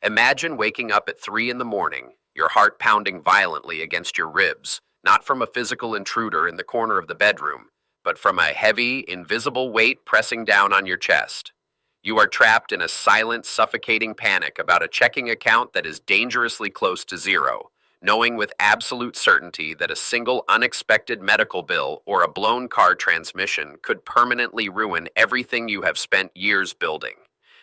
Imagine waking up at 3 in the morning, your heart pounding violently against your ribs, not from a physical intruder in the corner of the bedroom, but from a heavy, invisible weight pressing down on your chest. You are trapped in a silent, suffocating panic about a checking account that is dangerously close to zero, knowing with absolute certainty that a single unexpected medical bill or a blown car transmission could permanently ruin everything you have spent years building.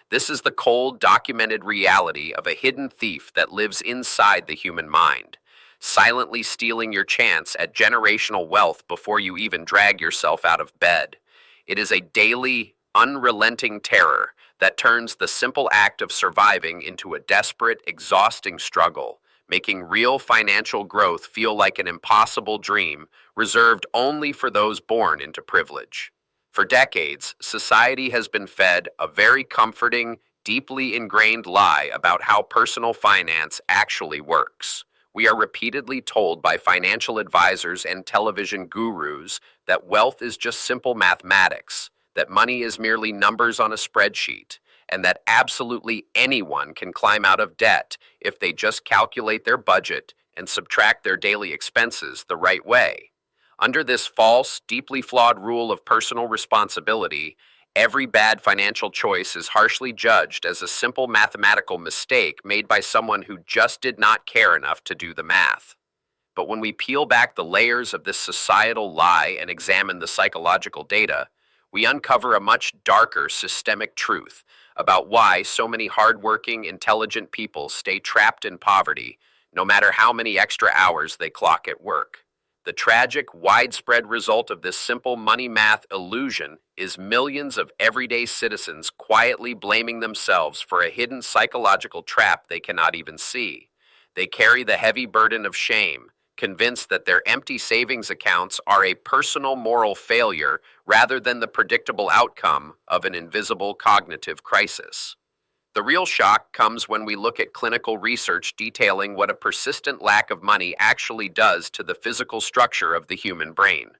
This is the cold, documented reality of a hidden thief that lives inside the human mind, silently stealing your chance at generational wealth before you even drag yourself out of bed. It is a daily, unrelenting terror that turns the simple act of surviving into a desperate, exhausting struggle, making real financial growth feel like an impossible dream reserved only for those born into privilege. For decades, society has been fed a very comforting, deeply ingrained lie about how personal finance actually works. We are repeatedly told by financial advisors and television gurus that wealth is just simple mathematics, that money is merely numbers on a spreadsheet, and that absolutely anyone can climb out of debt if they just calculate their budget and subtract their daily expenses the right way. Under this false, deeply flawed rule of personal responsibility, every bad financial choice is harshly judged as a simple mathematical mistake made by someone who just did not care enough to do the math. But when we peel back the layers of this societal lie and examine the psychological data, we uncover a much darker systemic truth about why so many hardworking, intelligent people stay trapped in poverty, no matter how many extra hours they clock at work. The tragic, widespread result of this simple money math illusion is millions of everyday citizens quietly blaming themselves for a hidden psychological trap they cannot even see. They carry the heavy burden of shame, convinced that their empty savings accounts are a personal moral failure rather than the predictable outcome of an invisible cognitive crisis. The real shock comes when we look at clinical research detailing what a persistent lack of money actually does to the physical structure of the human brain.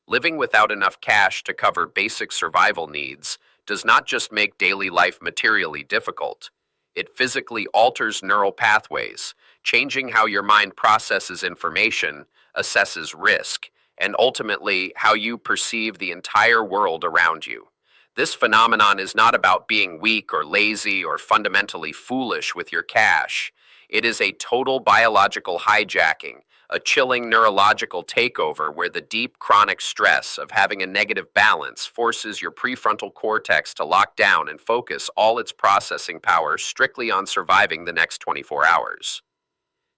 Living without enough cash to cover basic survival needs does not just make daily life materially difficult. It physically alters neural pathways, changing how your mind processes information, assesses risk, and ultimately how you perceive the entire world around you. This phenomenon is not about being weak or lazy or fundamentally foolish with your cash. It is a total biological hijacking, a chilling neurological takeover where the deep chronic stress of having a negative balance forces your prefrontal cortex to lock down and focus all its processing power strictly on surviving the next 24 hours.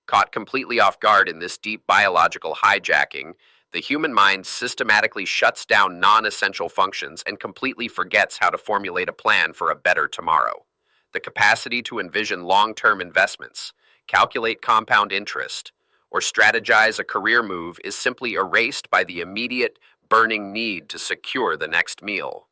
Caught completely off guard in this deep biological hijacking, the human mind systematically shuts down non-essential functions and completely forgets how to formulate a plan for a better tomorrow. The capacity to envision long-term investments, calculate compound interest, or strategize a career move is simply erased by the immediate, burning need to secure the next meal.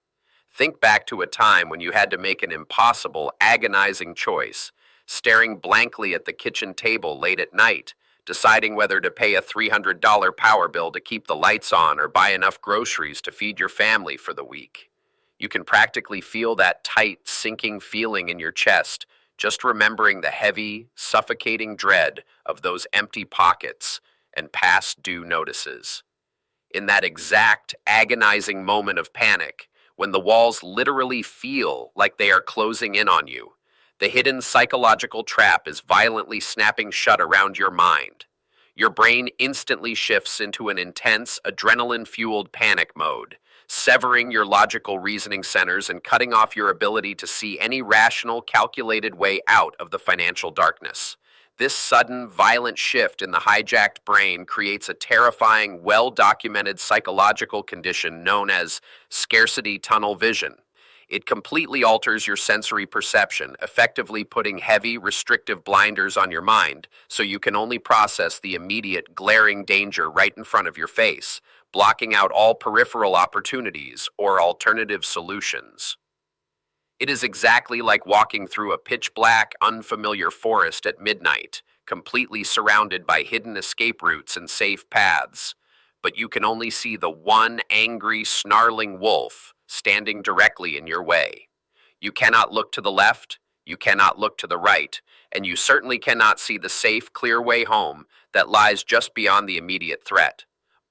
Think back to a time when you had to make an impossible, agonizing choice, staring blankly at the kitchen table late at night, deciding whether to pay a $300 power bill to keep the lights on or buy enough groceries to feed your family for the week. You can practically feel that tight, sinking feeling in your chest, just remembering the heavy, suffocating dread of those empty pockets and past due notices. In that exact, agonizing moment of panic, when the walls literally feel like they are closing in on you, the hidden psychological trap is violently snapping shut around your mind. Your brain instantly shifts into an intense, adrenaline-fueled panic mode, severing your logical reasoning centers and cutting off your ability to see any rational, calculated way out of the financial darkness. This sudden, violent shift in the hijacked brain creates a terrifying, well-documented psychological condition known as scarcity tunnel vision. It completely alters your sensory perception, effectively putting heavy, restrictive blinders on your mind so you can only process the immediate, glaring danger right in front of your face, blocking out all peripheral opportunities or alternative solutions. It is exactly like walking through a pitch-black, unfamiliar forest at midnight, completely surrounded by hidden escape routes and safe paths, but you can only see the one angry, snarling wolf standing directly in your way. You cannot look to the left, You cannot look to the right, and you certainly cannot see the safe, clear way home that lies just beyond the immediate threat.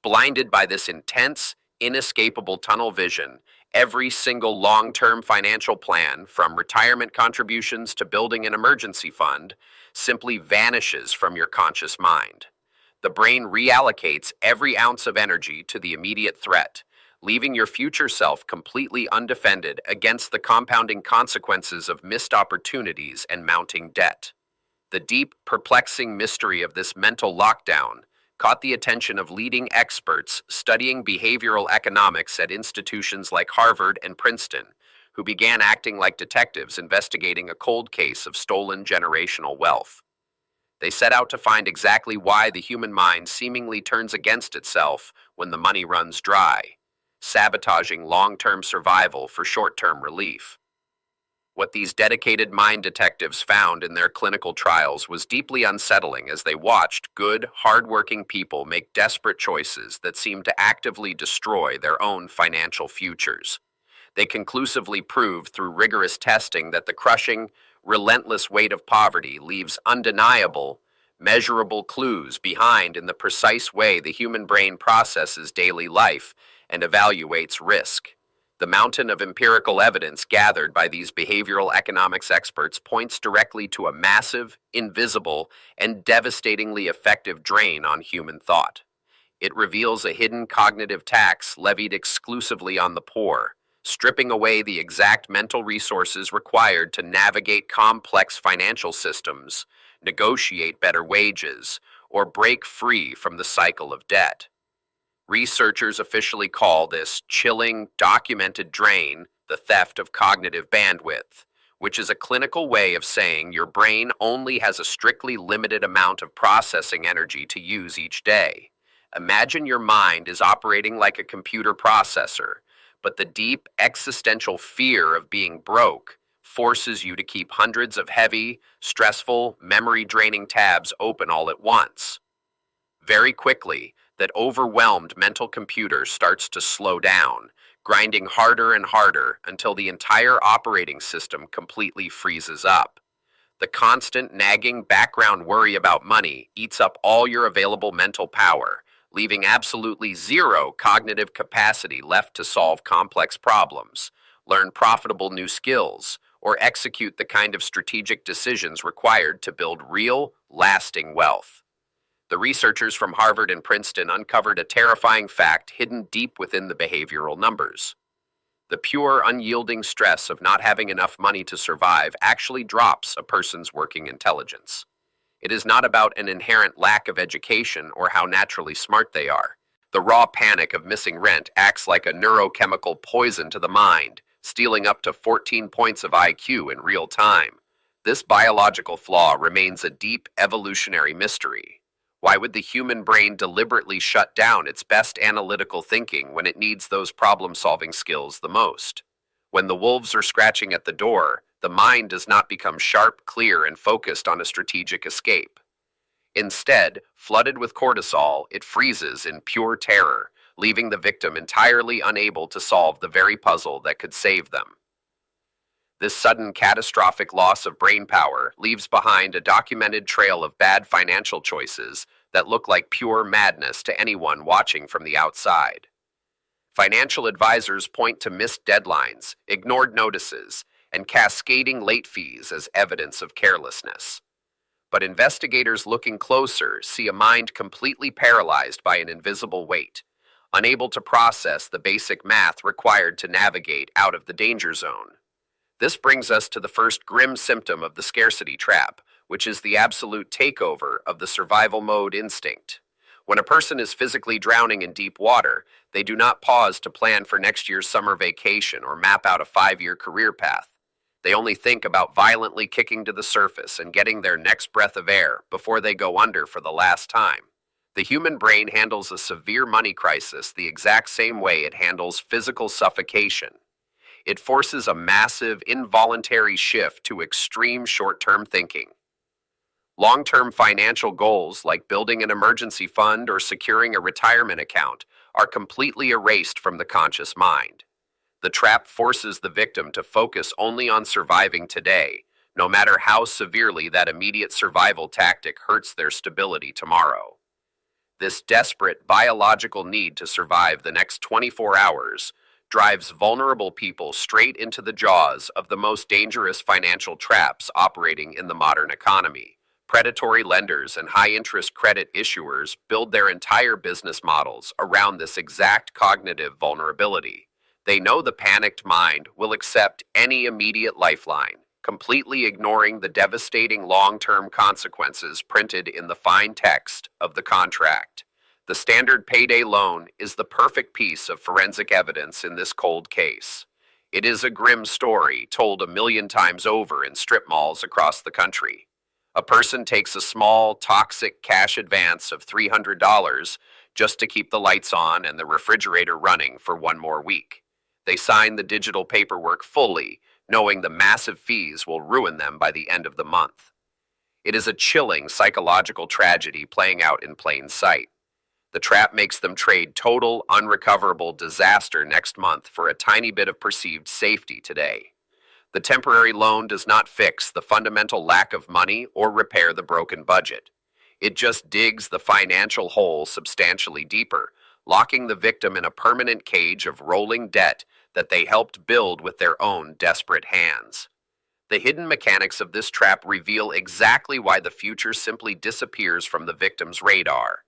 Blinded by this intense, inescapable tunnel vision, every single long-term financial plan, from retirement contributions to building an emergency fund, simply vanishes from your conscious mind. The brain reallocates every ounce of energy to the immediate threat, leaving your future self completely undefended against the compounding consequences of missed opportunities and mounting debt. The deep, perplexing mystery of this mental lockdown caught the attention of leading experts studying behavioral economics at institutions like Harvard and Princeton, who began acting like detectives investigating a cold case of stolen generational wealth. They set out to find exactly why the human mind seemingly turns against itself when the money runs dry, sabotaging long-term survival for short-term relief. What these dedicated mind detectives found in their clinical trials was deeply unsettling as they watched good, hard-working people make desperate choices that seemed to actively destroy their own financial futures. They conclusively proved through rigorous testing that the crushing, relentless weight of poverty leaves undeniable, measurable clues behind in the precise way the human brain processes daily life and evaluates risk. The mountain of empirical evidence gathered by these behavioral economics experts points directly to a massive, invisible, and devastatingly effective drain on human thought. It reveals a hidden cognitive tax levied exclusively on the poor, stripping away the exact mental resources required to navigate complex financial systems, negotiate better wages, or break free from the cycle of debt. Researchers officially call this chilling, documented drain the theft of cognitive bandwidth, which is a clinical way of saying your brain only has a strictly limited amount of processing energy to use each day. Imagine your mind is operating like a computer processor, but the deep existential fear of being broke forces you to keep hundreds of heavy, stressful, memory-draining tabs open all at once. Very quickly, that overwhelmed mental computer starts to slow down, grinding harder and harder until the entire operating system completely freezes up. The constant nagging background worry about money eats up all your available mental power, leaving absolutely zero cognitive capacity left to solve complex problems, learn profitable new skills, or execute the kind of strategic decisions required to build real, lasting wealth. The researchers from Harvard and Princeton uncovered a terrifying fact hidden deep within the behavioral numbers. The pure, unyielding stress of not having enough money to survive actually drops a person's working intelligence. It is not about an inherent lack of education or how naturally smart they are. The raw panic of missing rent acts like a neurochemical poison to the mind, stealing up to 14 points of IQ in real time. This biological flaw remains a deep evolutionary mystery. Why would the human brain deliberately shut down its best analytical thinking when it needs those problem-solving skills the most? When the wolves are scratching at the door, the mind does not become sharp, clear, and focused on a strategic escape. Instead, flooded with cortisol, it freezes in pure terror, leaving the victim entirely unable to solve the very puzzle that could save them. This sudden catastrophic loss of brain power leaves behind a documented trail of bad financial choices that look like pure madness to anyone watching from the outside. Financial advisors point to missed deadlines, ignored notices, and cascading late fees as evidence of carelessness. But investigators looking closer see a mind completely paralyzed by an invisible weight, unable to process the basic math required to navigate out of the danger zone. This brings us to the first grim symptom of the scarcity trap, which is the absolute takeover of the survival mode instinct. When a person is physically drowning in deep water, they do not pause to plan for next year's summer vacation or map out a 5-year career path. They only think about violently kicking to the surface and getting their next breath of air before they go under for the last time. The human brain handles a severe money crisis the exact same way it handles physical suffocation. It forces a massive, involuntary shift to extreme short-term thinking. Long-term financial goals like building an emergency fund or securing a retirement account are completely erased from the conscious mind. The trap forces the victim to focus only on surviving today, no matter how severely that immediate survival tactic hurts their stability tomorrow. This desperate biological need to survive the next 24 hours drives vulnerable people straight into the jaws of the most dangerous financial traps operating in the modern economy. Predatory lenders and high-interest credit issuers build their entire business models around this exact cognitive vulnerability. They know the panicked mind will accept any immediate lifeline, completely ignoring the devastating long-term consequences printed in the fine text of the contract. The standard payday loan is the perfect piece of forensic evidence in this cold case. It is a grim story told a million times over in strip malls across the country. A person takes a small, toxic cash advance of $300 just to keep the lights on and the refrigerator running for one more week. They sign the digital paperwork fully, knowing the massive fees will ruin them by the end of the month. It is a chilling psychological tragedy playing out in plain sight. The trap makes them trade total, unrecoverable disaster next month for a tiny bit of perceived safety today. The temporary loan does not fix the fundamental lack of money or repair the broken budget. It just digs the financial hole substantially deeper, locking the victim in a permanent cage of rolling debt that they helped build with their own desperate hands. The hidden mechanics of this trap reveal exactly why the future simply disappears from the victim's radar.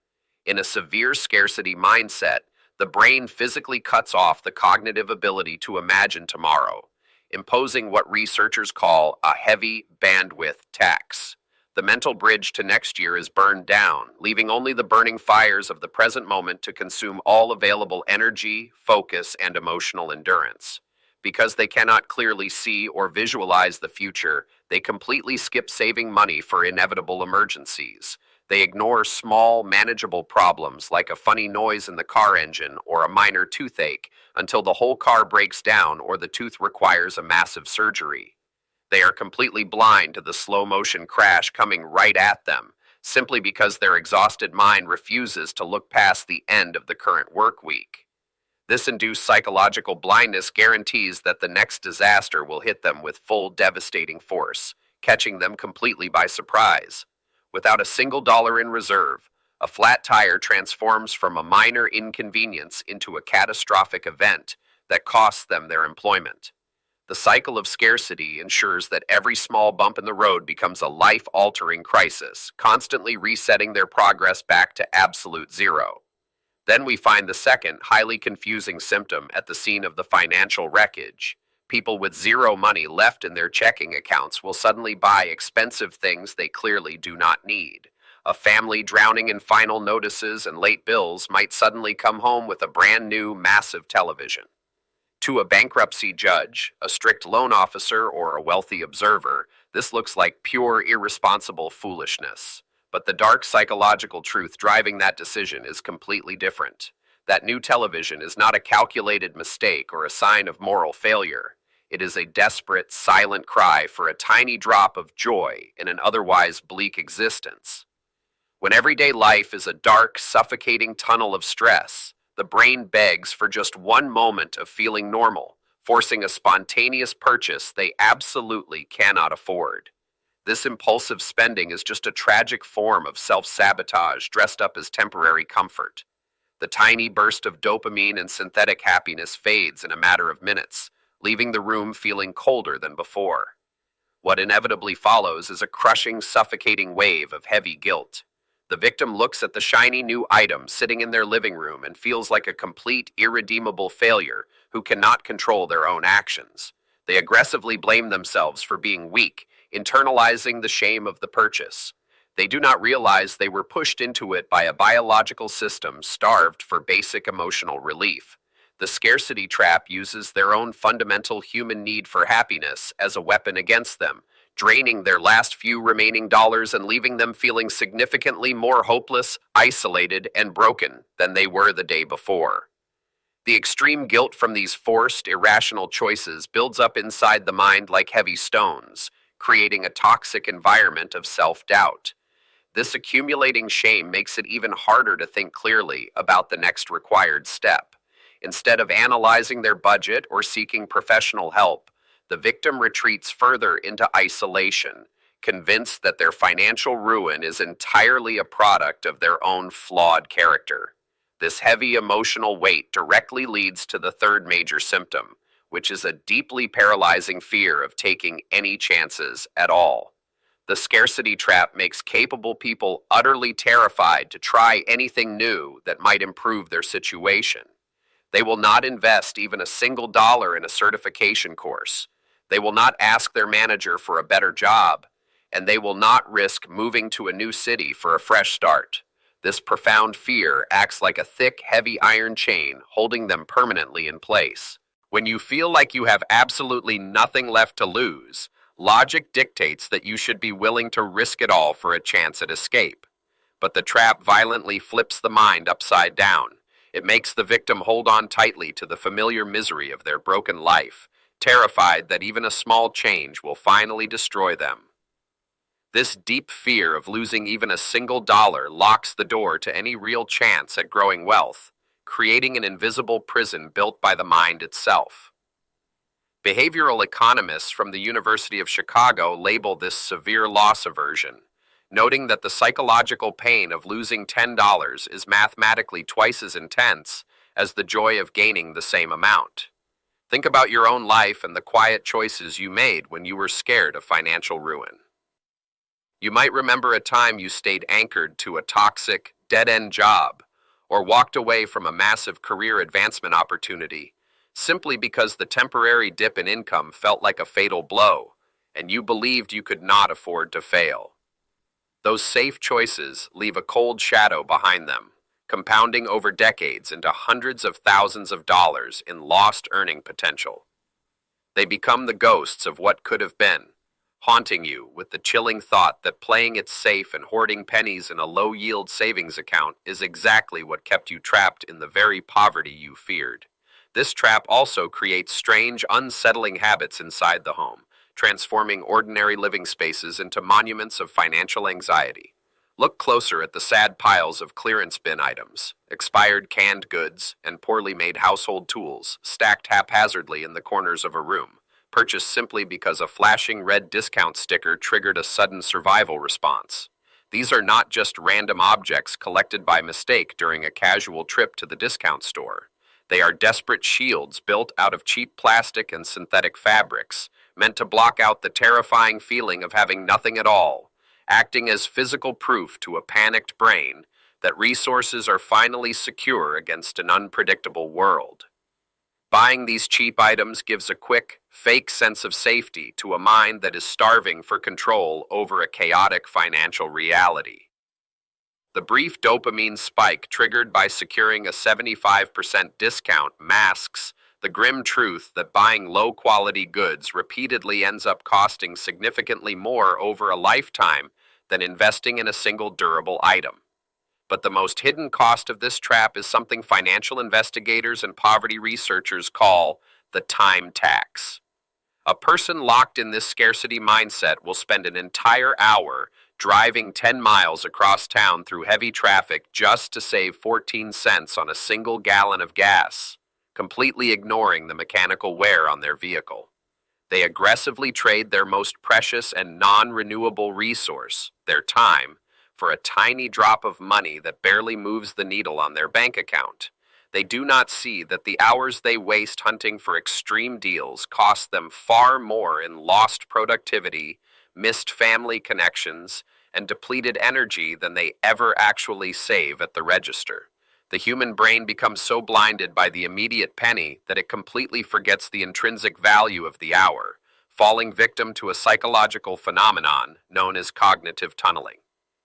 In a severe scarcity mindset, the brain physically cuts off the cognitive ability to imagine tomorrow, imposing what researchers call a heavy bandwidth tax. The mental bridge to next year is burned down, leaving only the burning fires of the present moment to consume all available energy, focus, and emotional endurance. Because they cannot clearly see or visualize the future, they completely skip saving money for inevitable emergencies. They ignore small, manageable problems like a funny noise in the car engine or a minor toothache until the whole car breaks down or the tooth requires a massive surgery. They are completely blind to the slow-motion crash coming right at them, simply because their exhausted mind refuses to look past the end of the current work week. This induced psychological blindness guarantees that the next disaster will hit them with full devastating force, catching them completely by surprise. Without a single dollar in reserve, a flat tire transforms from a minor inconvenience into a catastrophic event that costs them their employment. The cycle of scarcity ensures that every small bump in the road becomes a life-altering crisis, constantly resetting their progress back to absolute zero. Then we find the second, highly confusing symptom at the scene of the financial wreckage. People with zero money left in their checking accounts will suddenly buy expensive things they clearly do not need. A family drowning in final notices and late bills might suddenly come home with a brand new, massive television. To a bankruptcy judge, a strict loan officer, or a wealthy observer, this looks like pure, irresponsible foolishness. But the dark psychological truth driving that decision is completely different. That new television is not a calculated mistake or a sign of moral failure. It is a desperate, silent cry for a tiny drop of joy in an otherwise bleak existence. When everyday life is a dark, suffocating tunnel of stress, the brain begs for just one moment of feeling normal, forcing a spontaneous purchase they absolutely cannot afford. This impulsive spending is just a tragic form of self-sabotage dressed up as temporary comfort. The tiny burst of dopamine and synthetic happiness fades in a matter of minutes, leaving the room feeling colder than before. What inevitably follows is a crushing, suffocating wave of heavy guilt. The victim looks at the shiny new item sitting in their living room and feels like a complete, irredeemable failure who cannot control their own actions. They aggressively blame themselves for being weak, internalizing the shame of the purchase. They do not realize they were pushed into it by a biological system starved for basic emotional relief. The scarcity trap uses their own fundamental human need for happiness as a weapon against them, draining their last few remaining dollars and leaving them feeling significantly more hopeless, isolated, and broken than they were the day before. The extreme guilt from these forced, irrational choices builds up inside the mind like heavy stones, creating a toxic environment of self-doubt. This accumulating shame makes it even harder to think clearly about the next required step. Instead of analyzing their budget or seeking professional help, The victim retreats further into isolation, convinced that their financial ruin is entirely a product of their own flawed character. This heavy emotional weight directly leads to the third major symptom, which is a deeply paralyzing fear of taking any chances at all. The scarcity trap makes capable people utterly terrified to try anything new that might improve their situation. They will not invest even a single dollar in a certification course. They will not ask their manager for a better job, and they will not risk moving to a new city for a fresh start. This profound fear acts like a thick, heavy iron chain, holding them permanently in place. When you feel like you have absolutely nothing left to lose, logic dictates that you should be willing to risk it all for a chance at escape. But the trap violently flips the mind upside down. It makes the victim hold on tightly to the familiar misery of their broken life, terrified that even a small change will finally destroy them. This deep fear of losing even a single dollar locks the door to any real chance at growing wealth, creating an invisible prison built by the mind itself. Behavioral economists from the University of Chicago label this severe loss aversion, noting that the psychological pain of losing $10 is mathematically twice as intense as the joy of gaining the same amount. Think about your own life and the quiet choices you made when you were scared of financial ruin. You might remember a time you stayed anchored to a toxic, dead-end job, or walked away from a massive career advancement opportunity simply because the temporary dip in income felt like a fatal blow, and you believed you could not afford to fail. Those safe choices leave a cold shadow behind them, compounding over decades into hundreds of thousands of dollars in lost earning potential. They become the ghosts of what could have been, haunting you with the chilling thought that playing it safe and hoarding pennies in a low-yield savings account is exactly what kept you trapped in the very poverty you feared. This trap also creates strange, unsettling habits inside the home, transforming ordinary living spaces into monuments of financial anxiety. Look closer at the sad piles of clearance bin items, expired canned goods, and poorly made household tools stacked haphazardly in the corners of a room, purchased simply because a flashing red discount sticker triggered a sudden survival response. These are not just random objects collected by mistake during a casual trip to the discount store. They are desperate shields built out of cheap plastic and synthetic fabrics, meant to block out the terrifying feeling of having nothing at all, acting as physical proof to a panicked brain that resources are finally secure against an unpredictable world. Buying these cheap items gives a quick, fake sense of safety to a mind that is starving for control over a chaotic financial reality. The brief dopamine spike triggered by securing a 75% discount masks the grim truth that buying low-quality goods repeatedly ends up costing significantly more over a lifetime than investing in a single durable item. But the most hidden cost of this trap is something financial investigators and poverty researchers call the time tax. A person locked in this scarcity mindset will spend an entire hour driving 10 miles across town through heavy traffic just to save 14 cents on a single gallon of gas, completely ignoring the mechanical wear on their vehicle. They aggressively trade their most precious and non-renewable resource, their time, for a tiny drop of money that barely moves the needle on their bank account. They do not see that the hours they waste hunting for extreme deals cost them far more in lost productivity, missed family connections, and depleted energy than they ever actually save at the register. The human brain becomes so blinded by the immediate penny that it completely forgets the intrinsic value of the hour, falling victim to a psychological phenomenon known as cognitive tunneling.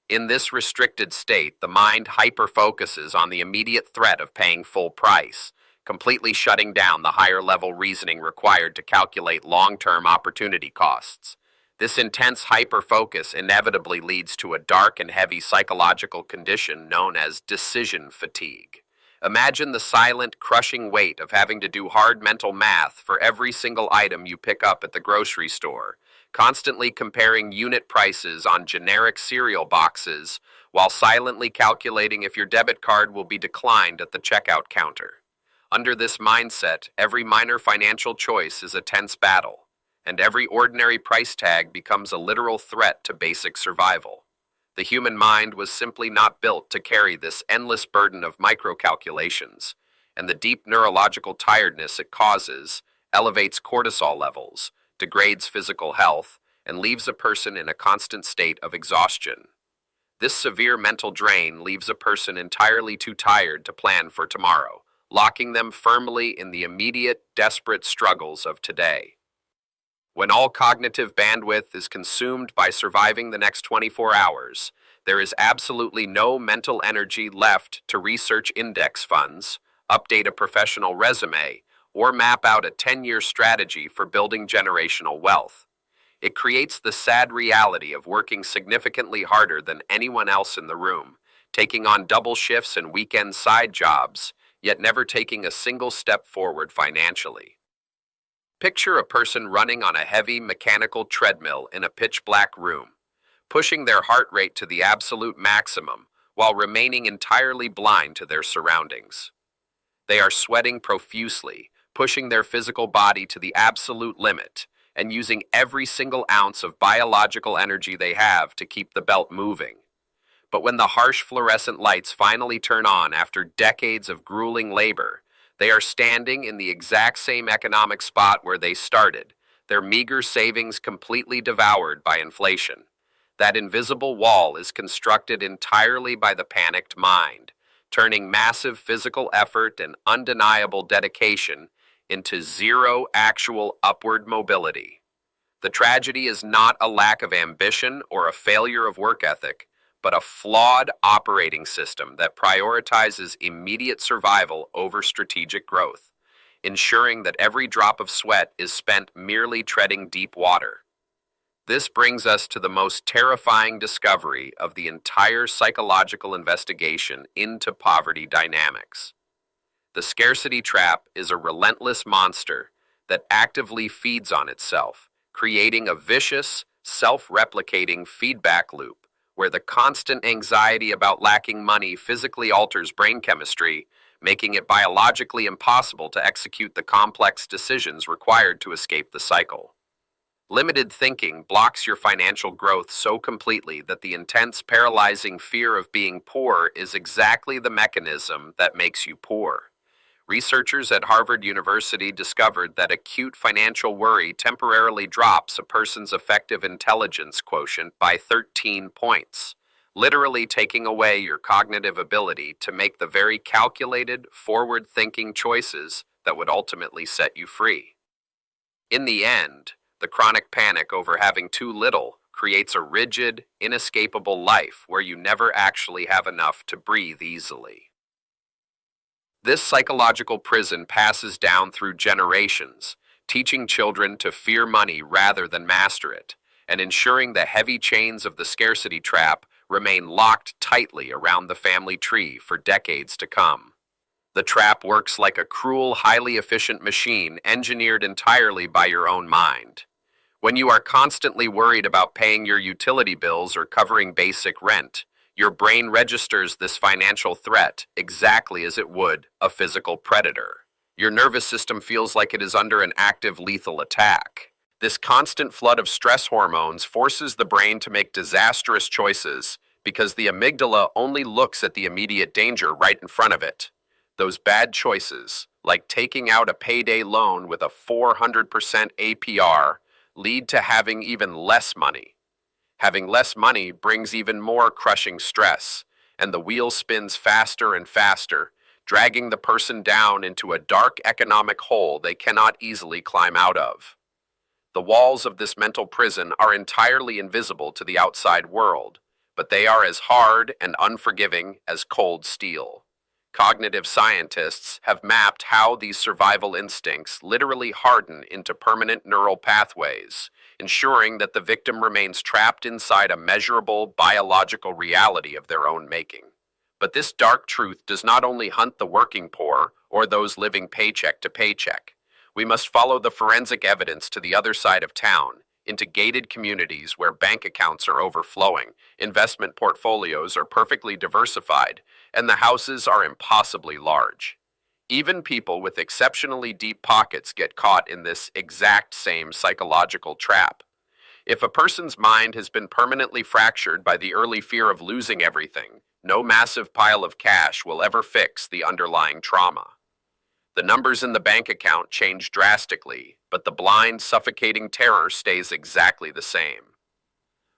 In this restricted state, the mind hyper-focuses on the immediate threat of paying full price, completely shutting down the higher-level reasoning required to calculate long-term opportunity costs. This intense hyper-focus inevitably leads to a dark and heavy psychological condition known as decision fatigue. Imagine the silent, crushing weight of having to do hard mental math for every single item you pick up at the grocery store, constantly comparing unit prices on generic cereal boxes while silently calculating if your debit card will be declined at the checkout counter. Under this mindset, every minor financial choice is a tense battle. and every ordinary price tag becomes a literal threat to basic survival. The human mind was simply not built to carry this endless burden of microcalculations, and the deep neurological tiredness it causes elevates cortisol levels, degrades physical health, and leaves a person in a constant state of exhaustion. This severe mental drain leaves a person entirely too tired to plan for tomorrow, locking them firmly in the immediate, desperate struggles of today. When all cognitive bandwidth is consumed by surviving the next 24 hours, there is absolutely no mental energy left to research index funds, update a professional resume, or map out a 10-year strategy for building generational wealth. It creates the sad reality of working significantly harder than anyone else in the room, taking on double shifts and weekend side jobs, yet never taking a single step forward financially. Picture a person running on a heavy mechanical treadmill in a pitch-black room, pushing their heart rate to the absolute maximum while remaining entirely blind to their surroundings. They are sweating profusely, pushing their physical body to the absolute limit, and using every single ounce of biological energy they have to keep the belt moving. But when the harsh fluorescent lights finally turn on after decades of grueling labor, they are standing in the exact same economic spot where they started, their meager savings completely devoured by inflation. That invisible wall is constructed entirely by the panicked mind, turning massive physical effort and undeniable dedication into zero actual upward mobility. The tragedy is not a lack of ambition or a failure of work ethic, but a flawed operating system that prioritizes immediate survival over strategic growth, ensuring that every drop of sweat is spent merely treading deep water. This brings us to the most terrifying discovery of the entire psychological investigation into poverty dynamics. The scarcity trap is a relentless monster that actively feeds on itself, creating a vicious, self-replicating feedback loop where the constant anxiety about lacking money physically alters brain chemistry, making it biologically impossible to execute the complex decisions required to escape the cycle. Limited thinking blocks your financial growth so completely that the intense, paralyzing fear of being poor is exactly the mechanism that makes you poor. Researchers at Harvard University discovered that acute financial worry temporarily drops a person's effective intelligence quotient by 13 points, literally taking away your cognitive ability to make the very calculated, forward-thinking choices that would ultimately set you free. In the end, the chronic panic over having too little creates a rigid, inescapable life where you never actually have enough to breathe easily. This psychological prison passes down through generations, teaching children to fear money rather than master it, and ensuring the heavy chains of the scarcity trap remain locked tightly around the family tree for decades to come. The trap works like a cruel, highly efficient machine engineered entirely by your own mind. When you are constantly worried about paying your utility bills or covering basic rent, your brain registers this financial threat exactly as it would a physical predator. Your nervous system feels like it is under an active lethal attack. This constant flood of stress hormones forces the brain to make disastrous choices because the amygdala only looks at the immediate danger right in front of it. Those bad choices, like taking out a payday loan with a 400% APR, lead to having even less money. Having less money brings even more crushing stress, and the wheel spins faster and faster, dragging the person down into a dark economic hole they cannot easily climb out of. The walls of this mental prison are entirely invisible to the outside world, but they are as hard and unforgiving as cold steel. Cognitive scientists have mapped how these survival instincts literally harden into permanent neural pathways, ensuring that the victim remains trapped inside a measurable biological reality of their own making. But this dark truth does not only hunt the working poor or those living paycheck to paycheck. We must follow the forensic evidence to the other side of town, into gated communities where bank accounts are overflowing, investment portfolios are perfectly diversified, and the houses are impossibly large. Even people with exceptionally deep pockets get caught in this exact same psychological trap. If a person's mind has been permanently fractured by the early fear of losing everything, no massive pile of cash will ever fix the underlying trauma. The numbers in the bank account change drastically, but the blind, suffocating terror stays exactly the same.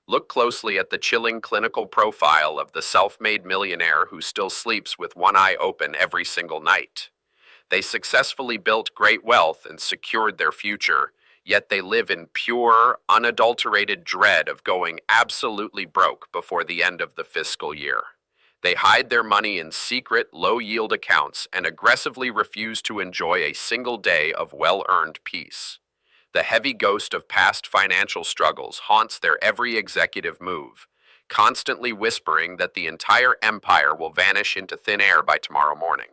Look closely at the chilling clinical profile of the self-made millionaire who still sleeps with one eye open every single night. They successfully built great wealth and secured their future, yet they live in pure, unadulterated dread of going absolutely broke before the end of the fiscal year. They hide their money in secret, low-yield accounts and aggressively refuse to enjoy a single day of well-earned peace. The heavy ghost of past financial struggles haunts their every executive move, constantly whispering that the entire empire will vanish into thin air by tomorrow morning.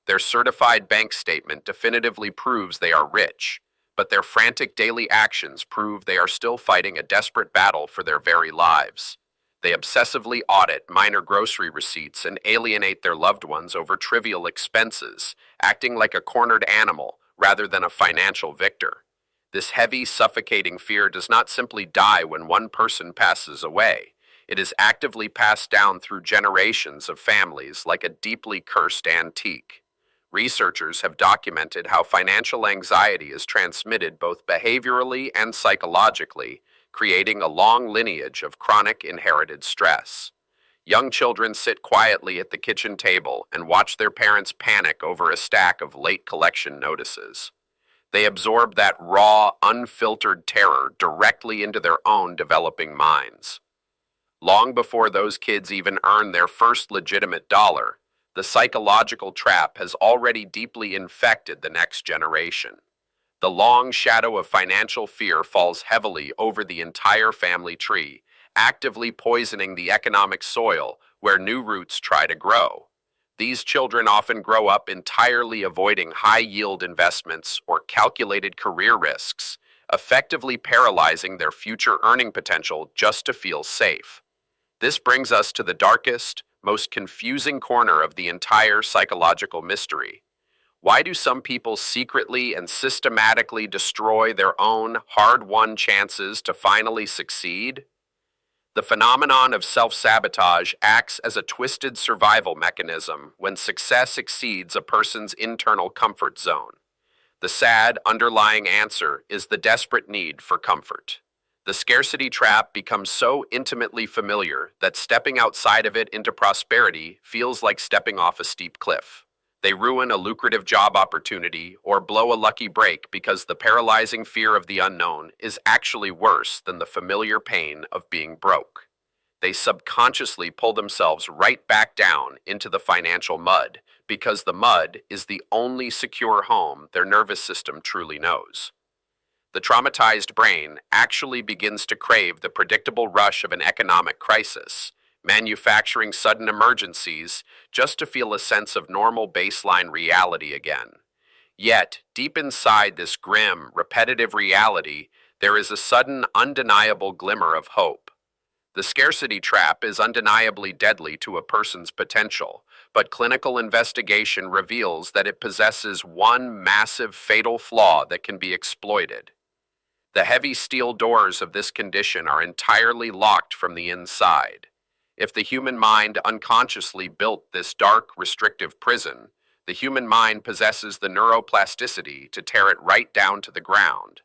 Their certified bank statement definitively proves they are rich, but their frantic daily actions prove they are still fighting a desperate battle for their very lives. They obsessively audit minor grocery receipts and alienate their loved ones over trivial expenses, acting like a cornered animal rather than a financial victor. This heavy, suffocating fear does not simply die when one person passes away. It is actively passed down through generations of families like a deeply cursed antique. Researchers have documented how financial anxiety is transmitted both behaviorally and psychologically, creating a long lineage of chronic inherited stress. Young children sit quietly at the kitchen table and watch their parents panic over a stack of late collection notices. They absorb that raw, unfiltered terror directly into their own developing minds. Long before those kids even earn their first legitimate dollar, the psychological trap has already deeply infected the next generation. The long shadow of financial fear falls heavily over the entire family tree, actively poisoning the economic soil where new roots try to grow. These children often grow up entirely avoiding high-yield investments or calculated career risks, effectively paralyzing their future earning potential just to feel safe. This brings us to the darkest, most confusing corner of the entire psychological mystery. Why do some people secretly and systematically destroy their own hard-won chances to finally succeed? The phenomenon of self-sabotage acts as a twisted survival mechanism when success exceeds a person's internal comfort zone. The sad, underlying answer is the desperate need for comfort. The scarcity trap becomes so intimately familiar that stepping outside of it into prosperity feels like stepping off a steep cliff. They ruin a lucrative job opportunity or blow a lucky break because the paralyzing fear of the unknown is actually worse than the familiar pain of being broke. They subconsciously pull themselves right back down into the financial mud because the mud is the only secure home their nervous system truly knows. The traumatized brain actually begins to crave the predictable rush of an economic crisis, manufacturing sudden emergencies just to feel a sense of normal baseline reality again. Yet, deep inside this grim, repetitive reality, there is a sudden, undeniable glimmer of hope. The scarcity trap is undeniably deadly to a person's potential, but clinical investigation reveals that it possesses one massive, fatal flaw that can be exploited. The heavy steel doors of this condition are entirely locked from the inside. If the human mind unconsciously built this dark, restrictive prison, the human mind possesses the neuroplasticity to tear it right down to the ground.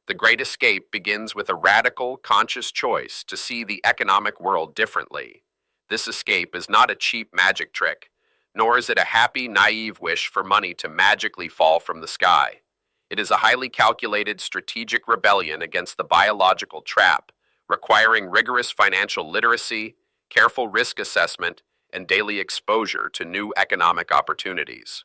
The Great Escape begins with a radical, conscious choice to see the economic world differently. This escape is not a cheap magic trick, nor is it a happy, naive wish for money to magically fall from the sky. It is a highly calculated, strategic rebellion against the biological trap, requiring rigorous financial literacy, careful risk assessment, and daily exposure to new economic opportunities.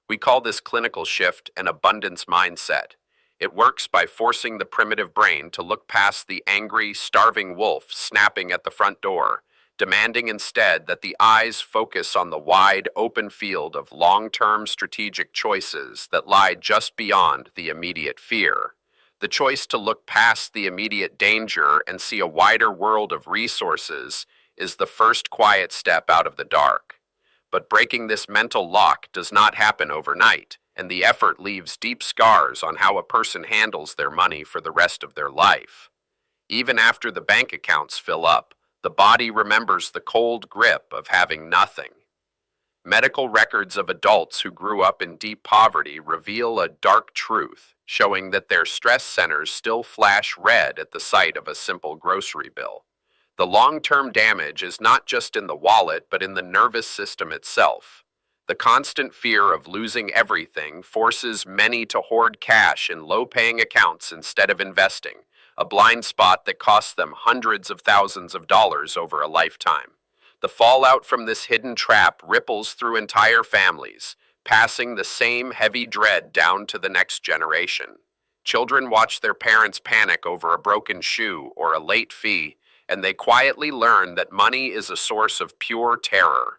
We call this clinical shift an abundance mindset. It works by forcing the primitive brain to look past the angry, starving wolf snapping at the front door, demanding instead that the eyes focus on the wide, open field of long-term strategic choices that lie just beyond the immediate fear. The choice to look past the immediate danger and see a wider world of resources is the first quiet step out of the dark. But breaking this mental lock does not happen overnight, and the effort leaves deep scars on how a person handles their money for the rest of their life. Even after the bank accounts fill up, the body remembers the cold grip of having nothing. Medical records of adults who grew up in deep poverty reveal a dark truth, showing that their stress centers still flash red at the sight of a simple grocery bill. The long-term damage is not just in the wallet, but in the nervous system itself. The constant fear of losing everything forces many to hoard cash in low-paying accounts instead of investing, a blind spot that costs them hundreds of thousands of dollars over a lifetime. The fallout from this hidden trap ripples through entire families, passing the same heavy dread down to the next generation. Children watch their parents panic over a broken shoe or a late fee, and they quietly learn that money is a source of pure terror.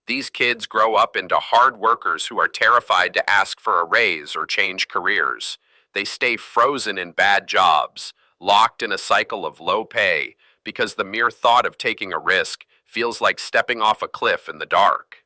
These kids grow up into hard workers who are terrified to ask for a raise or change careers. They stay frozen in bad jobs, locked in a cycle of low pay, because the mere thought of taking a risk feels like stepping off a cliff in the dark.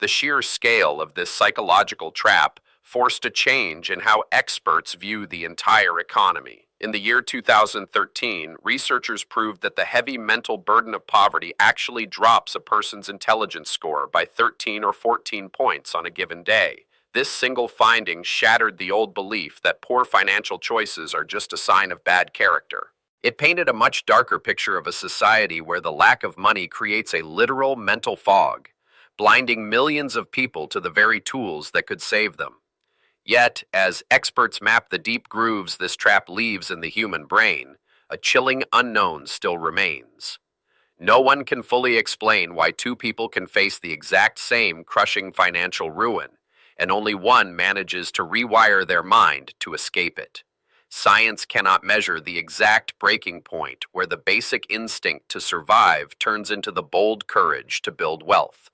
The sheer scale of this psychological trap forced a change in how experts view the entire economy. In the year 2013, researchers proved that the heavy mental burden of poverty actually drops a person's intelligence score by 13 or 14 points on a given day. This single finding shattered the old belief that poor financial choices are just a sign of bad character. It painted a much darker picture of a society where the lack of money creates a literal mental fog, blinding millions of people to the very tools that could save them. Yet, as experts map the deep grooves this trap leaves in the human brain, a chilling unknown still remains. No one can fully explain why two people can face the exact same crushing financial ruin, and only one manages to rewire their mind to escape it. Science cannot measure the exact breaking point where the basic instinct to survive turns into the bold courage to build wealth.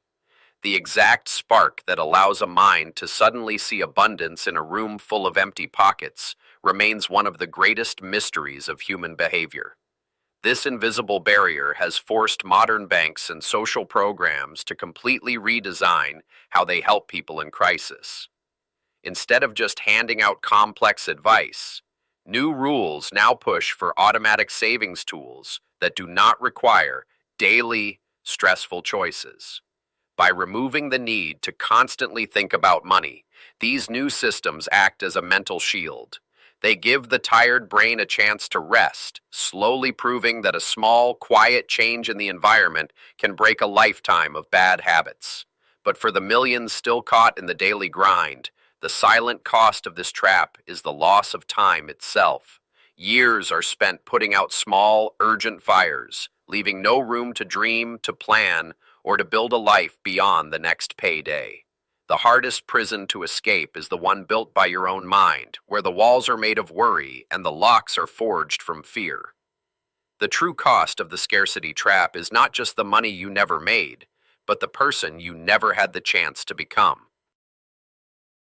The exact spark that allows a mind to suddenly see abundance in a room full of empty pockets remains one of the greatest mysteries of human behavior. This invisible barrier has forced modern banks and social programs to completely redesign how they help people in crisis. Instead of just handing out complex advice, new rules now push for automatic savings tools that do not require daily, stressful choices. By removing the need to constantly think about money, these new systems act as a mental shield. They give the tired brain a chance to rest, slowly proving that a small, quiet change in the environment can break a lifetime of bad habits. But for the millions still caught in the daily grind, the silent cost of this trap is the loss of time itself. Years are spent putting out small, urgent fires, leaving no room to dream, to plan, or to build a life beyond the next payday. The hardest prison to escape is the one built by your own mind, where the walls are made of worry and the locks are forged from fear. The true cost of the scarcity trap is not just the money you never made, but the person you never had the chance to become.